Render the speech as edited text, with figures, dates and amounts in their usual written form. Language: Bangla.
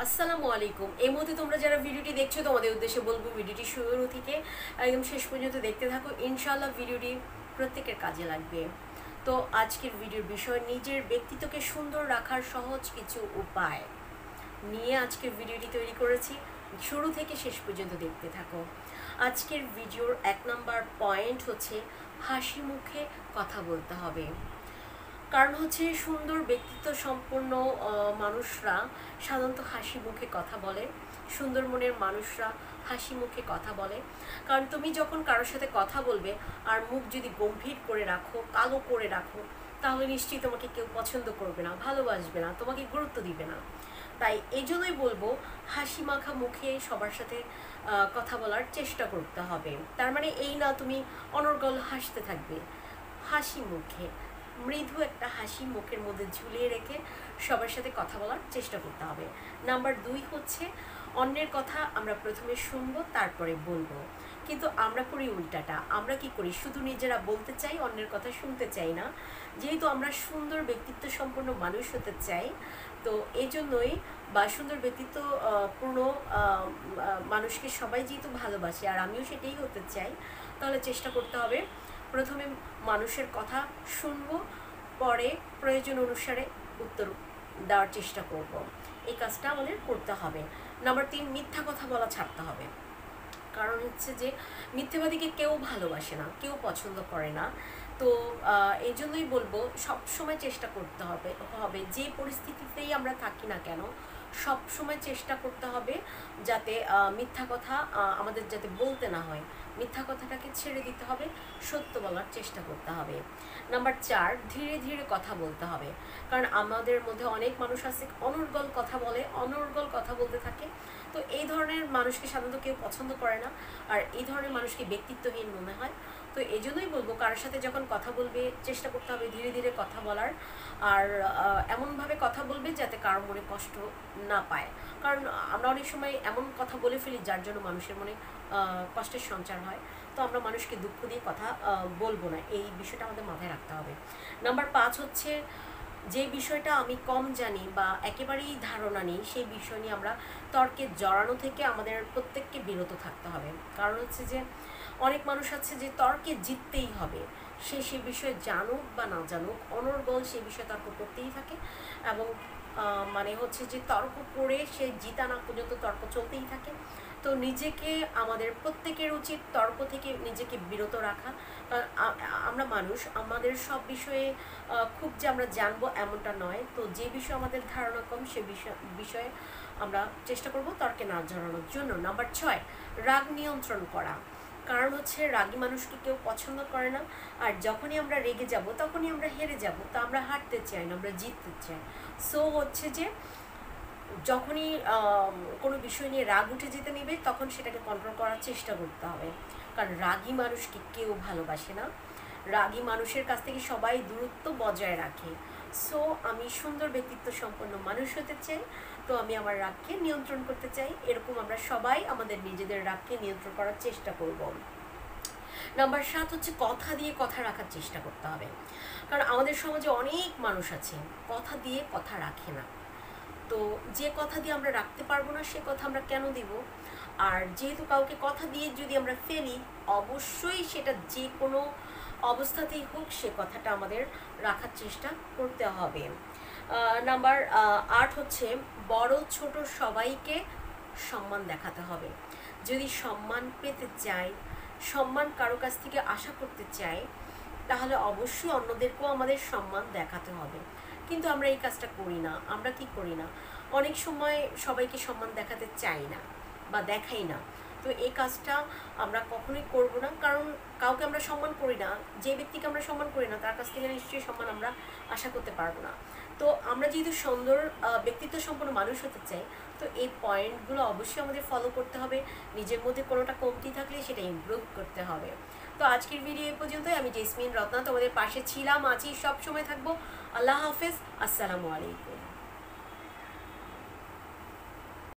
আসসালামু আলাইকুম। এই মুহূর্তে তোমরা যারা ভিডিওটি দেখছো তোমাদের উদ্দেশ্যে বলবো ভিডিওটি শুরু থেকে একদম শেষ পর্যন্ত দেখতে থাকো। ইনশাআল্লাহ ভিডিওটি প্রত্যেকের কাজে লাগবে। তো আজকের ভিডিওর বিষয় নিজের ব্যক্তিত্বকে সুন্দর রাখার সহজ কিছু উপায় নিয়ে আজকের ভিডিওটি তৈরি করেছি। শুরু থেকে শেষ পর্যন্ত দেখতে থাকো। আজকের ভিডিওর 1 নম্বর পয়েন্ট হচ্ছে হাসি মুখে কথা বলতে হবে। কারণ হচ্ছে সুন্দর ব্যক্তিত্ব সম্পন্ন মানুষরা সাধারণত হাসি মুখে কথা বলে। সুন্দর মনের মানুষরা হাসি মুখে কথা বলে। কারণ তুমি যখন কারোর সাথে কথা বলবে আর মুখ যদি গম্ভীর করে রাখো, কালো করে রাখো, তাহলে নিশ্চয়ই তোমাকে কেউ পছন্দ করবে না, ভালোবাসবে না, তোমাকে গুরুত্ব দিবে না। তাই এই জন্যই বলবো হাসি মাখা মুখে সবার সাথে কথা বলার চেষ্টা করতে হবে। তার মানে এই না তুমি অনর্গল হাসতে থাকবে। হাসি মুখে মৃদু একটা হাসি মুখের মধ্যে ঝুলিয়ে রেখে সবার সাথে কথা বলার চেষ্টা করতে হবে। নাম্বার 2 হচ্ছে অন্যের কথা আমরা প্রথমে শুনবো তারপরে বলবো। কিন্তু আমরা করি উল্টাটা। আমরা কি করি, শুধু নিজেরা বলতে চাই, অন্যের কথা শুনতে চাই না। যেহেতু আমরা সুন্দর ব্যক্তিত্ব সম্পন্ন মানুষ হতে চাই, তো এই জন্যই বা সুন্দর ব্যক্তিত্ব পূর্ণ মানুষকে সবাই যেহেতু ভালোবাসে আর আমিও সেটাই হতে চাই, তাহলে চেষ্টা করতে হবে প্রথমে মানুষের কথা শুনবো, পরে প্রয়োজন অনুসারে উত্তর দেওয়ার চেষ্টা করব। এই কাজটা আমাদের করতে হবে। নাম্বার 3, মিথ্যা কথা বলা ছাড়তে হবে। কারণ হচ্ছে যে মিথ্যেবাদীকে কেউ ভালোবাসে না, কেউ পছন্দ করে না। তো এই জন্যই বলবো সব সময় চেষ্টা করতে হবে হবে যে পরিস্থিতিতেই আমরা থাকি না কেন, সব সময় চেষ্টা করতে হবে যাতে মিথ্যা কথা আমাদের যাতে বলতে না হয়। মিথ্যা কথাটাকে ছেড়ে দিতে হবে, সত্য বলার চেষ্টা করতে হবে। নাম্বার 4, ধীরে ধীরে কথা বলতে হবে। কারণ আমাদের মধ্যে অনেক মানুষ আছে অনর্গল কথা বলে, অনর্গল কথা বলতে থাকে। তো এই ধরনের মানুষকে সাধারণত কেউ পছন্দ করে না, আর এই ধরনের মানুষকে ব্যক্তিত্বহীন মনে হয়। তো এই জন্যই বলবো কারোর সাথে যখন কথা বলবে চেষ্টা করতে হবে ধীরে ধীরে কথা বলার। আর এমনভাবে কথা বলবে যাতে কারোর মনে কষ্ট না পায়। কারণ আমরা অনেক সময় এমন কথা বলে ফেলি যার জন্য মানুষের মনে কষ্টের সঞ্চার হয়। তো আমরা মানুষকে দুঃখ দিয়ে কথা বলবো না, এই বিষয়টা আমাদের মাথায় রাখতে হবে। নাম্বার 5 হচ্ছে যে বিষয়টা আমি কম জানি বা একেবারেই ধারণা নেই সেই বিষয় নিয়ে আমরা তর্কে জড়ানো থেকে আমাদের প্রত্যেককে বিরত থাকতে হবে। কারণ হচ্ছে যে অনেক মানুষ আছে যে তর্কে জিততেই হবে, সে বিষয়ে জানুক বা না জানুক অনর্গল সে বিষয়ে তর্ক করতেই থাকে। এবং মানে হচ্ছে যে তর্ক করে সে জিতা না পর্যন্ত তর্ক চলতেই থাকে। তো নিজেকে আমাদের প্রত্যেকের উচিত তর্ক থেকে নিজেকে বিরত রাখা। কারণ আমরা মানুষ, আমাদের সব বিষয়ে খুব যে আমরা জানবো এমনটা নয়। তো যে বিষয়ে আমাদের ধারণা কম সে বিষয়ে আমরা চেষ্টা করব তর্কে না জড়ানোর জন্য। নাম্বার 6, রাগ নিয়ন্ত্রণ করা। কারণ হচ্ছে রাগী মানুষকে কেউ পছন্দ করে না। আর যখনই আমরা রেগে যাব তখনই আমরা হেরে যাব। তা আমরা হারতে চাই না, আমরা জিততে চাই। সো হচ্ছে যে যখনই কোনো বিষয় নিয়ে রাগ উঠে যেতে নেবে তখন সেটাকে কন্ট্রোল করার চেষ্টা করতে হবে। কারণ রাগী মানুষকে কেউ ভালোবাসে না, রাগী মানুষের কাছ থেকে সবাই দূরত্ব বজায় রাখে। সো আমি সুন্দর ব্যক্তিত্ব সম্পন্ন মানুষ হতে চাই, তো আমি আমার রাগকে নিয়ন্ত্রণ করতে চাই। এরকম আমরা সবাই আমাদের নিজেদের রাগকে নিয়ন্ত্রণ করার চেষ্টা করব। নাম্বার 7 হচ্ছে কথা দিয়ে কথা রাখার চেষ্টা করতে হবে। কারণ আমাদের সমাজে অনেক মানুষ আছে কথা দিয়ে কথা রাখে না। তো যে কথা দিয়ে আমরা রাখতে পারবো না সে কথা আমরা কেন দিব? আর যেহেতু কাউকে কথা দিয়ে যদি আমরা ফেলি, অবশ্যই সেটা যে কোনো অবস্থাতেই হোক সে কথাটা আমাদের রাখার চেষ্টা করতে হবে। নাম্বার 8 হচ্ছে বড় ছোট সবাইকে সম্মান দেখাতে হবে। যদি সম্মান পেতে চাই, সম্মান কারো কাছ থেকে আশা করতে চাই, তাহলে অবশ্যই অন্যদেরকেও আমাদের সম্মান দেখাতে হবে। কিন্তু আমরা এই কাজটা করি না। আমরা কি করি না, অনেক সময় সবাইকে সম্মান দেখাতে চাই না বা দেখাই না। তো এই কাজটা আমরা কখনোই করব না। কারণ কাউকে আমরা সম্মান করি না, যে ব্যক্তিকে আমরা সম্মান করি না তার কাছ থেকে নিশ্চয়ই সম্মান আমরা আশা করতে পারবো না। তো আমরা যেহেতু সুন্দর ব্যক্তিত্ব সম্পন্ন মানুষ হতে চাই, তো এই পয়েন্টগুলো অবশ্যই আমাদের ফলো করতে হবে। নিজের মধ্যে কোনোটা কমতি থাকলে সেটা ইমপ্রুভ করতে হবে। তো আজকের ভিডিও এ পর্যন্তই। আমি জেসমিন রত্না তোমাদের পাশে ছিলাম, আছি, সব সময় থাকবো। আল্লাহ হাফেজ, আসসালামু আলাইকুম।